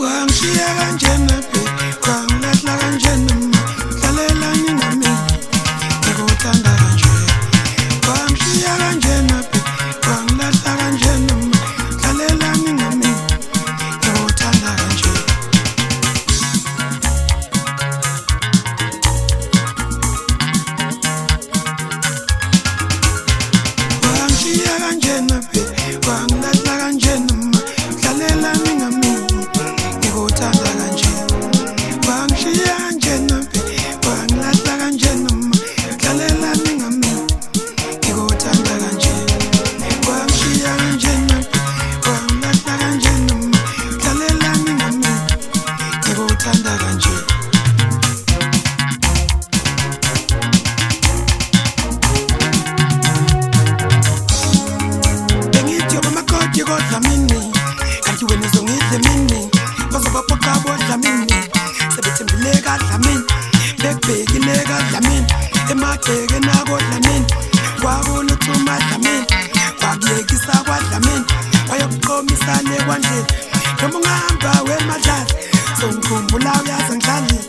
Wangishiya kanjena baby, wangilahla kanjena ma, hlalelani nami, ngikuthanda kanje. Wangishiya kanjena baby, wangilahla kanjena ma, hlalelani nami, ngikuthanda kanje. Wangishiya kanjena baby, wangilahla kanjena ma, hlalelani nami, ngikuthanda kanje. Wangishiya kanjena baby, wangilahla kanjena ma, hlalelani nami, ngikuthanda kanje. Wangishiya kanjena baby, wangilahla kanjena ma, hlalelani nami, ngikuthanda kanje. Bengithi yobamakoti kodwa mini, kanti wena uzongidla emini, bazobaphoqa bodla mini, sebethembile kadla mini, bekubhekile kadla mini, emagcekeni akodla mini, kwabona uthi umadla mini, kwakuyekisa kwadla mini, wayokuqomisa nekwandleni, noma ungahamba wemadlala, songikhumbula uyazi ngidlalile.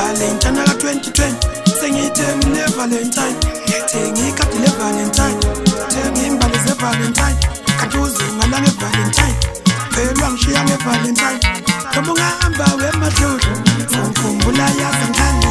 Valentine ka 2020, sengiyithengile Valentine, thengikadile Valentine, thengimbali ze-Valentine, kanti uzungala nge-Valentine, phela wangishiya nge-Valentine, noma ungahamba wemadludlu, sangikhumbula yazi ngidlala.